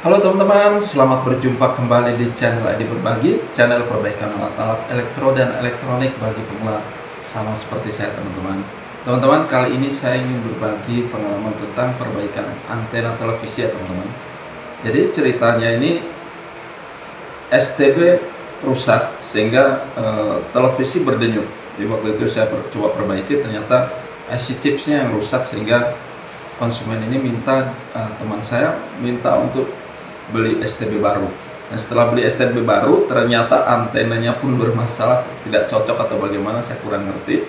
Halo teman-teman, selamat berjumpa kembali di channel Adi Berbagi, channel perbaikan alat-alat elektro dan elektronik bagi pemula sama seperti saya teman-teman. Teman-teman, kali ini saya ingin berbagi pengalaman tentang perbaikan antena televisi ya teman-teman. Jadi ceritanya ini STB rusak sehingga televisi berdenyut. Jadi waktu itu saya coba perbaiki, ternyata IC chipsnya yang rusak sehingga konsumen ini minta, teman saya minta untuk beli STB baru. Nah, setelah beli STB baru ternyata antenanya pun bermasalah, tidak cocok atau bagaimana saya kurang ngerti.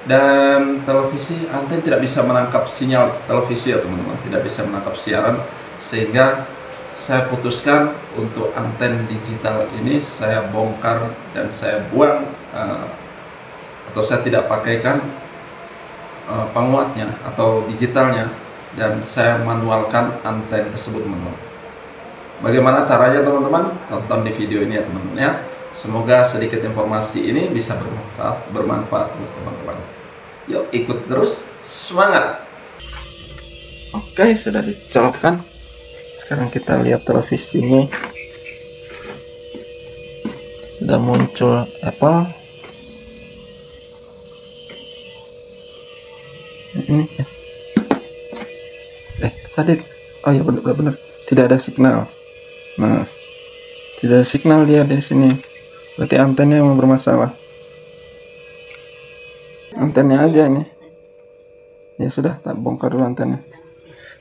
Dan televisi, antena tidak bisa menangkap sinyal televisi ya teman-teman, tidak bisa menangkap siaran, sehingga saya putuskan untuk anten digital ini saya bongkar dan saya buang, atau saya tidak pakaikan penguatnya atau digitalnya, dan saya manualkan anten tersebut teman-teman. Bagaimana caranya teman-teman? Tonton di video ini ya teman-teman ya. Semoga sedikit informasi ini bisa bermanfaat buat teman-teman. Yuk ikut terus, semangat. Oke, sudah dicolokkan. Sekarang kita lihat televisinya. Sudah muncul Apple. Ini tadi, oh ya benar-benar tidak ada signal. Nah, tidak ada signal dia di sini. Berarti antennya memang bermasalah. Antennya aja ini. Ya sudah, tak bongkar dulu antennya.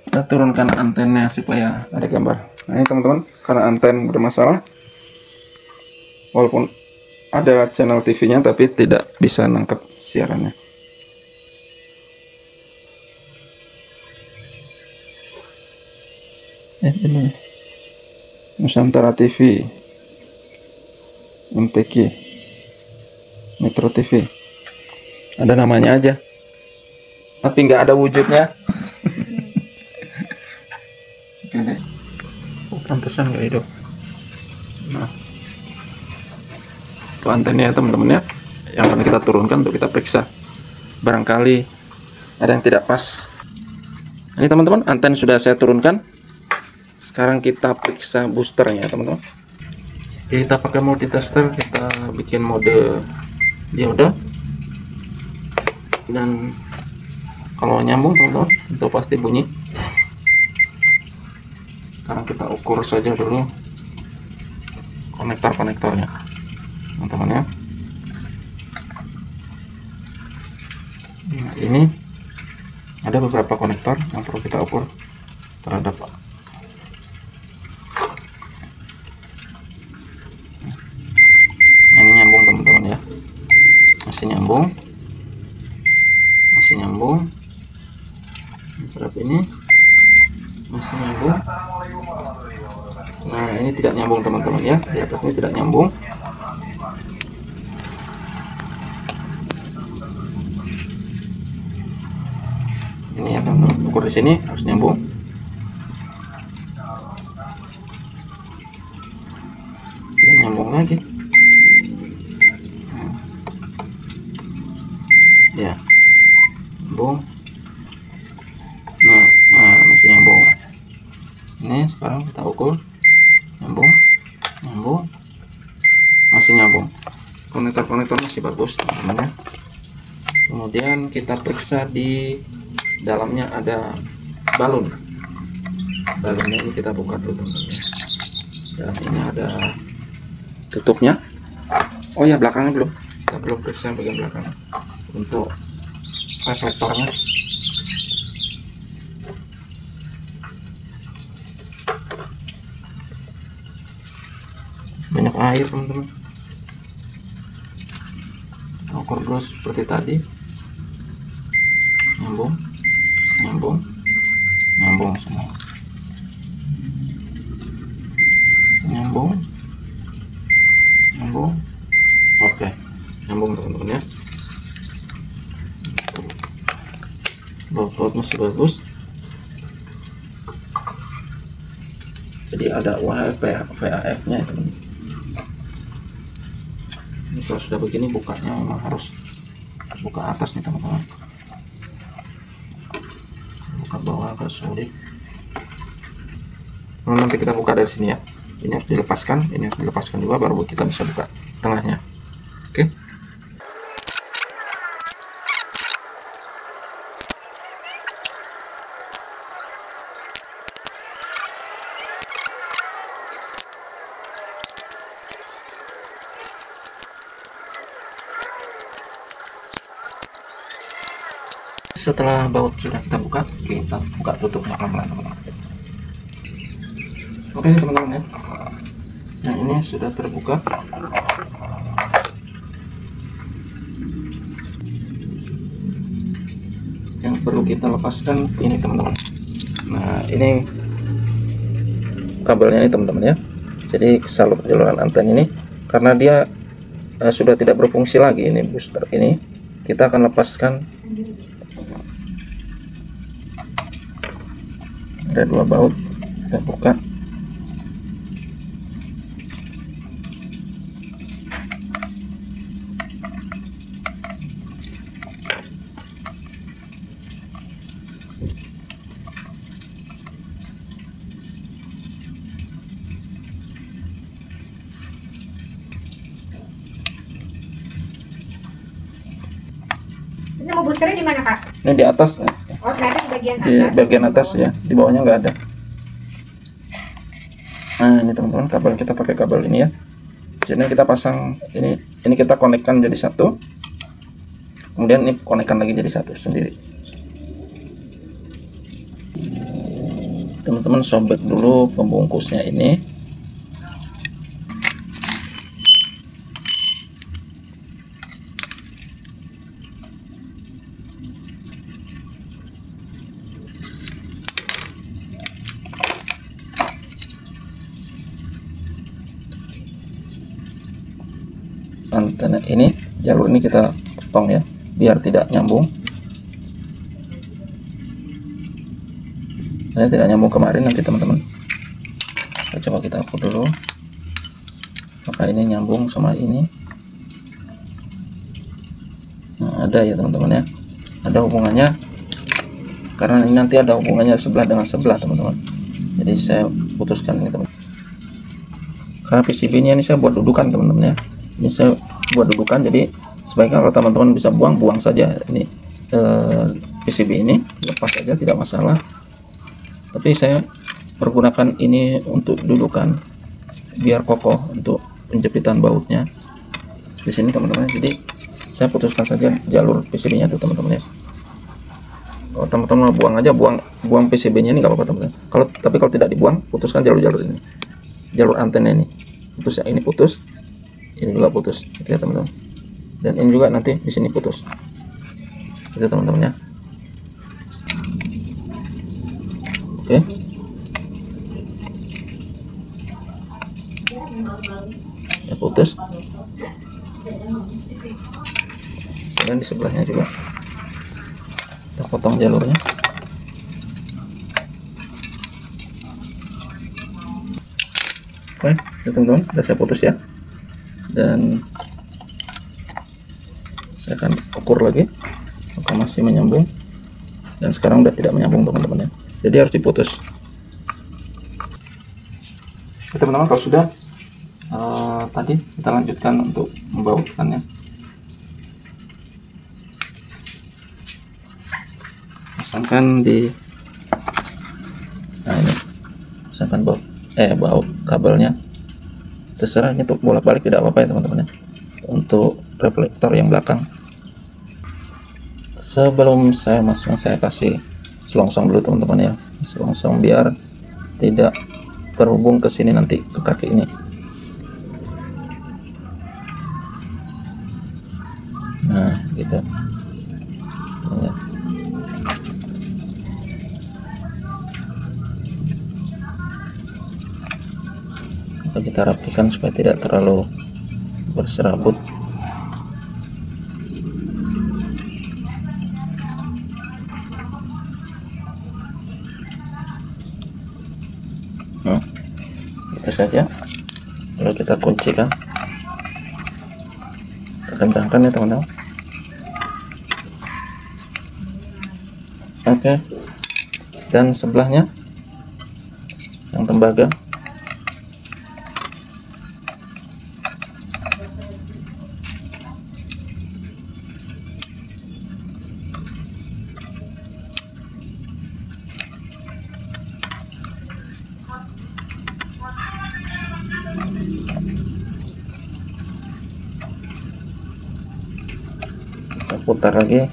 Kita turunkan antennya supaya ada gambar. Nah ini teman-teman, karena anten bermasalah, walaupun ada channel TV-nya tapi tidak bisa nangkep siarannya. Ini Nusantara TV, MTQ, Metro TV, ada namanya aja tapi nggak ada wujudnya. Oke deh, pantesan nggak hidup. Nah, itu antennya ya teman-teman ya, yang akan kita turunkan untuk kita periksa, barangkali ada yang tidak pas. Ini teman-teman, anten sudah saya turunkan. Sekarang kita periksa boosternya teman-teman. Kita pakai multitester, kita bikin mode dioda, dan kalau nyambung teman-teman itu pasti bunyi. Sekarang kita ukur saja dulu konektor-konektornya teman-teman ya. Nah, ini ada beberapa konektor yang perlu kita ukur terhadap ini. Nyambung teman-teman ya, masih nyambung, terhadap ini masih nyambung. Nah ini tidak nyambung teman-teman ya, di atas ini tidak nyambung. Ini ya teman-teman, ukur di sini harus nyambung. Tidak nyambung lagi. Ya, nyambung. Nah, masih nyambung. Ini sekarang kita ukur, nyambung, masih nyambung. Konektor masih bagus teman-teman ya. Kemudian kita periksa di dalamnya ada balon. Balonnya ini kita buka dulu teman-teman ya. Dan ini ada tutupnya. Oh ya, belakangnya belum. Kita belum periksa bagian belakang untuk reflektornya. Banyak air teman-teman. Ukur dulu seperti tadi. Nyambung semua. Nyambung. Oke, nyambung teman-teman ya. Baut masih bagus. Jadi ada VHF nya itu. Ini kalau sudah begini bukanya memang harus buka atas nih teman-teman. Buka bawah agak sulit. nanti kita buka dari sini ya. Ini harus dilepaskan, ini harus dilepaskan juga, baru kita bisa buka tengahnya. Oke. Setelah baut sudah kita buka tutupnya pelan-pelan, teman-teman. Oke teman-teman ya, yang ini sudah terbuka. Yang perlu kita lepaskan ini teman-teman. Nah ini kabelnya ini teman-teman ya. Jadi saluran anten ini karena dia sudah tidak berfungsi lagi, ini booster ini kita akan lepaskan. Ada 2 baut, kita buka. Ini mau boosternya di mana, Kak? Ini di atas. Oh, ternyata di bagian atas. Di bagian atas ya, di bawahnya nggak ada. Nah ini teman-teman, kabel kita pakai kabel ini ya. Jadi kita pasang ini kita konekkan jadi satu, kemudian ini konekkan lagi jadi satu sendiri. Teman-teman sobek dulu pembungkusnya ini. Antena ini, jalur ini kita potong ya, biar tidak nyambung. Saya tidak nyambung kemarin nanti teman-teman. Coba kita ukur dulu. Maka ini nyambung sama ini. Nah, ada ya teman-teman ya. Ada hubungannya. Karena ini nanti ada hubungannya sebelah dengan sebelah teman-teman. Jadi saya putuskan ini teman. Karena PCB-nya ini saya buat dudukan teman-teman ya. Ini saya buat dudukan, jadi sebaiknya kalau teman-teman bisa buang saja ini PCB ini, lepas saja tidak masalah. Tapi saya pergunakan ini untuk dudukan biar kokoh untuk penjepitan bautnya di sini teman-teman. Jadi saya putuskan saja jalur PCB-nya tuh teman-teman ya. Kalau teman-teman buang aja, buang PCB-nya ini nggak apa-apa teman-teman. Tapi kalau tidak dibuang, putuskan jalur-jalur ini, jalur antena ini putus ya, ini putus. Ini juga putus, gitu ya teman-teman. Dan ini juga nanti di sini putus, itu teman-teman ya. Oke. Ya putus. Dan di sebelahnya juga kita potong jalurnya. Oke, teman-teman, sudah saya putus ya. Dan saya akan ukur lagi apakah masih menyambung, dan sekarang udah tidak menyambung teman-teman ya, jadi harus diputus. Oke, teman-teman, kalau sudah tadi kita lanjutkan untuk membautkannya. Pasangkan di ini, pasangkan baut kabelnya. Terserah, ini untuk bolak-balik tidak apa-apa ya teman-teman ya. Untuk reflektor yang belakang, sebelum saya masuk, saya kasih selongsong dulu teman-teman ya, selongsong biar tidak terhubung ke sini nanti ke kaki ini. Nah gitu ya. Kita rapikan supaya tidak terlalu berserabut. Nah, itu saja. Lalu kita kuncikan, kita kencangkan ya teman-teman. Oke, dan sebelahnya yang tembaga. Kita putar lagi,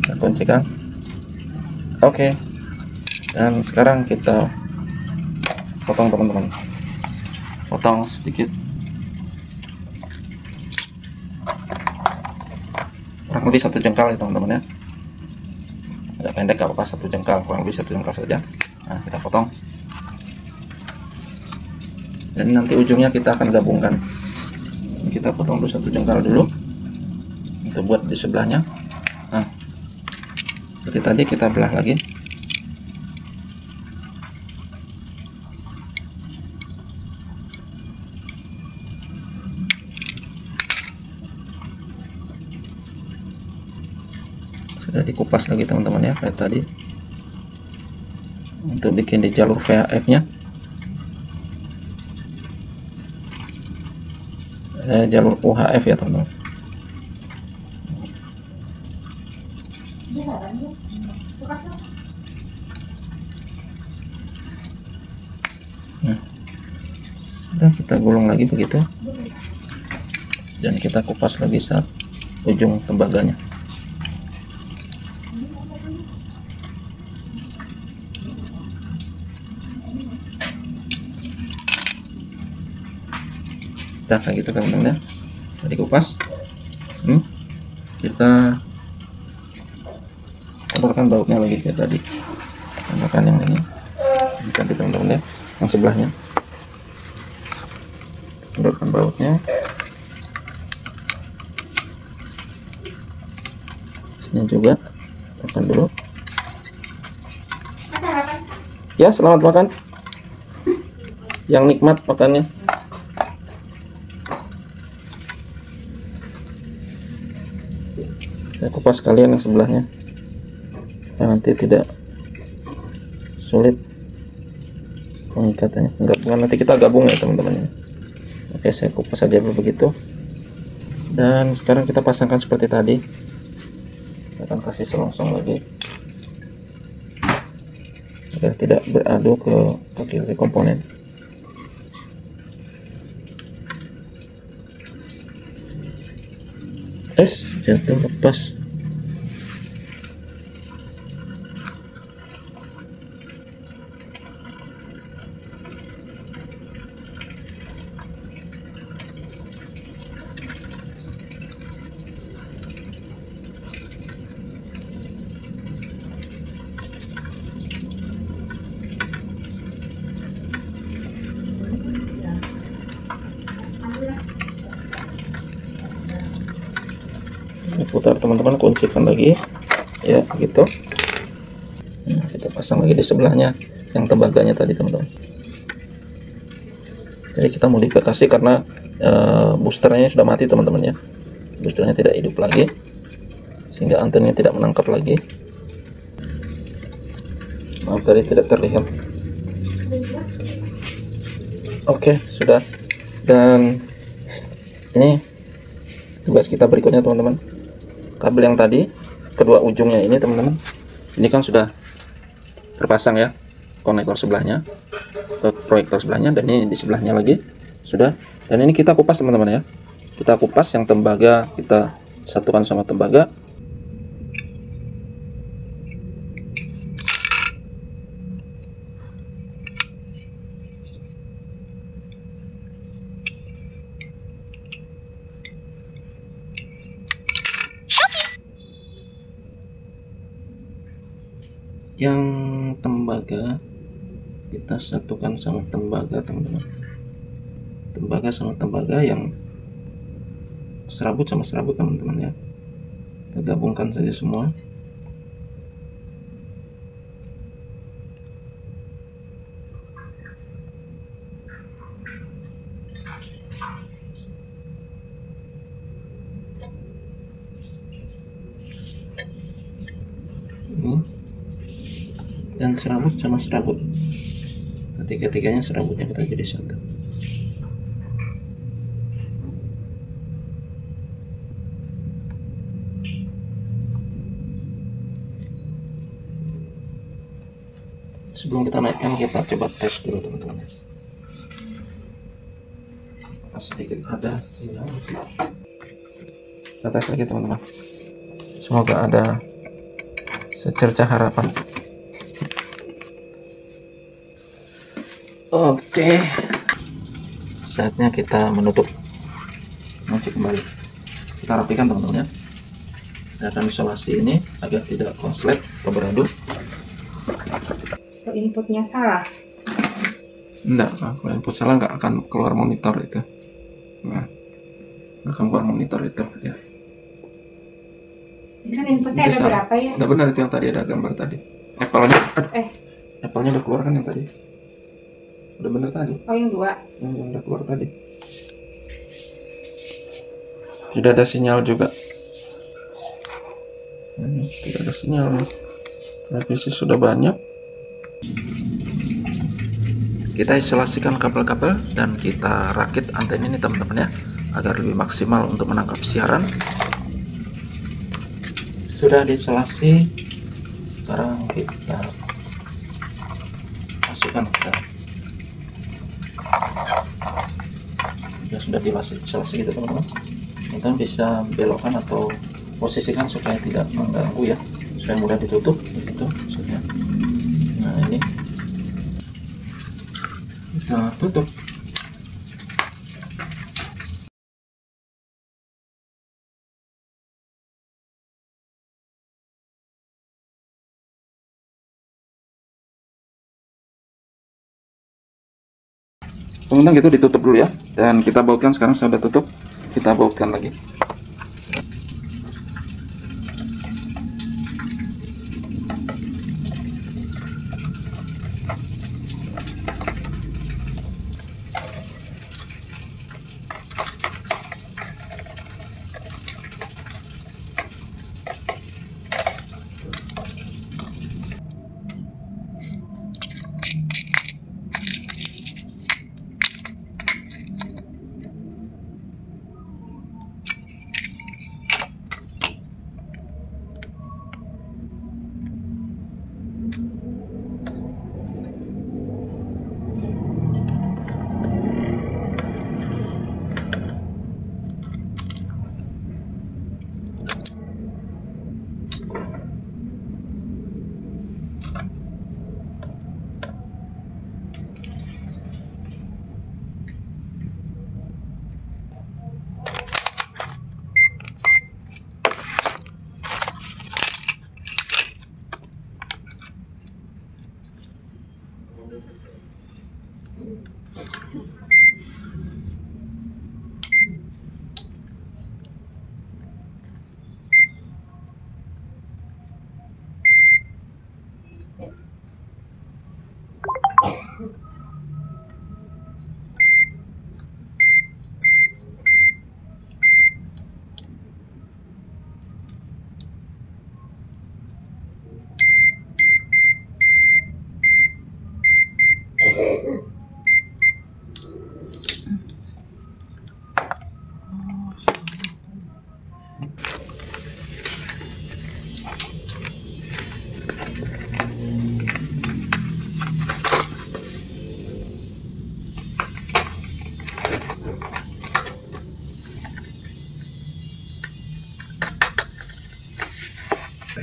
kita kuncikan. Oke. Dan sekarang kita potong teman-teman, potong sedikit, kurang lebih 1 jengkal ya teman-teman ya. Agak pendek gak apa-apa, 1 jengkal, kurang lebih 1 jengkal saja. Nah, kita potong, dan nanti ujungnya kita akan gabungkan. Kita potong dulu 1 jengkal dulu untuk buat di sebelahnya. Nah, seperti tadi kita belah lagi. Sudah dikupas lagi teman-teman ya, kayak tadi, untuk bikin di jalur VHF nya, jalur UHF ya teman-teman. Nah, sudah kita gulung lagi begitu, dan kita kupas lagi saat ujung tembaganya. Nah, kayak gitu teman-teman ya, tadi kupas. Kita tambahkan bautnya lagi kayak tadi, tambahkan yang ini tadi teman-teman ya, yang sebelahnya. Tambahkan bautnya, sini juga tekan dulu ya. Selamat makan, yang nikmat makannya. Saya kupas sekalian yang sebelahnya, nah, nanti tidak sulit mengikatnya. Enggak, nanti kita gabung ya teman-teman. Oke, saya kupas saja begitu, dan sekarang kita pasangkan seperti tadi. Kita akan kasih selongsong lagi agar tidak beradu ke kaki komponen. Jatuh, lepas. Putar teman-teman, kuncikan lagi ya gitu. Nah, kita pasang lagi di sebelahnya yang tembaganya tadi teman-teman. Jadi kita modifikasi karena boosternya sudah mati teman-teman ya, boosternya tidak hidup lagi, sehingga antenanya tidak menangkap lagi. Maaf tadi tidak terlihat. Oke, sudah. Dan ini tugas kita berikutnya teman-teman. Kabel yang tadi kedua ujungnya ini teman-teman, ini kan sudah terpasang ya, konektor sebelahnya ke proyektor sebelahnya, dan ini di sebelahnya lagi sudah. Dan ini kita kupas teman-teman ya, kita kupas yang tembaga, kita satukan sama tembaga. Yang tembaga kita satukan sama tembaga teman-teman, tembaga sama tembaga, yang serabut sama serabut teman-teman ya, kita gabungkan saja semua. Dan serabut sama serabut kita ketiga-tiganya serabutnya kita jadi satu. Sebelum kita naikkan, kita coba tes dulu teman-teman. Sedikit ada sinyal. Kita tes lagi teman-teman. Semoga ada secercah harapan. Oke, saatnya kita menutup kunci kembali. Kita rapikan teman-teman ya. Saya akan isolasi ini agar tidak konslet atau beradu. Itu inputnya salah. Enggak, kalau input salah nggak akan keluar monitor itu. Nah, nggak akan keluar monitor itu ya. Ini kan inputnya ada berapa ya? Udah benar itu yang tadi ada gambar tadi. Apple-nya udah keluar kan yang tadi? Udah benar tadi. Oh yang 2. Yang udah keluar tadi. Tidak ada sinyal juga. Tidak ada sinyal. Revisi sudah banyak. Kita isolasikan kabel-kabel dan kita rakit antena ini teman-teman ya, agar lebih maksimal untuk menangkap siaran. Sudah diisolasi, sekarang kita masukkan ke dalam. Ya, sudah diisolasi gitu teman-teman. Teman-teman bisa belokkan atau posisikan supaya tidak mengganggu ya, supaya mudah ditutup begitu maksudnya. Nah ini kita tutup. Teman-teman gitu ditutup dulu ya, dan kita bautkan. Sekarang saya sudah tutup, kita bautkan lagi.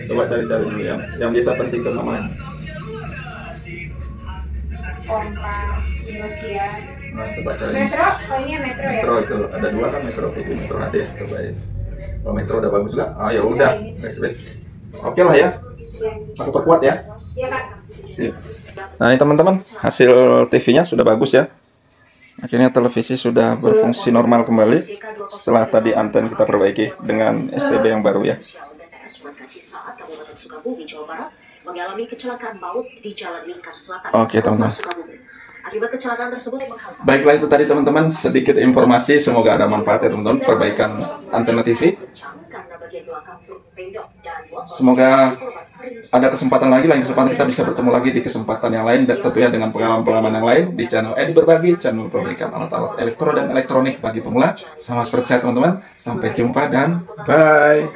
Coba cari-cari dulu yang bisa penting ke mama. Kompas, Indosiar. Nah, coba cari. Metro, oh ini Metro ya? Metro itu ada 2 kan, Metro TV, Metro HD. Coba ya. Kalau Metro udah bagus juga. Ah ya udah, bes. Oke lah ya. Aku perkuat ya. Iya Kak. Sip. Nah ini teman-teman, hasil TV-nya sudah bagus ya. Akhirnya televisi sudah berfungsi normal kembali setelah tadi anten kita perbaiki dengan STB yang baru ya. Oke teman-teman. Baiklah itu tadi teman-teman, sedikit informasi, semoga ada manfaat ya teman-teman, perbaikan antena TV. Semoga ada kesempatan lagi, lain kesempatan kita bisa bertemu lagi di kesempatan yang lain, dan tentunya dengan pengalaman-pengalaman yang lain di channel Edi Berbagi, channel perbaikan alat-alat elektro dan elektronik bagi pemula. Sama seperti saya teman-teman, sampai jumpa dan bye.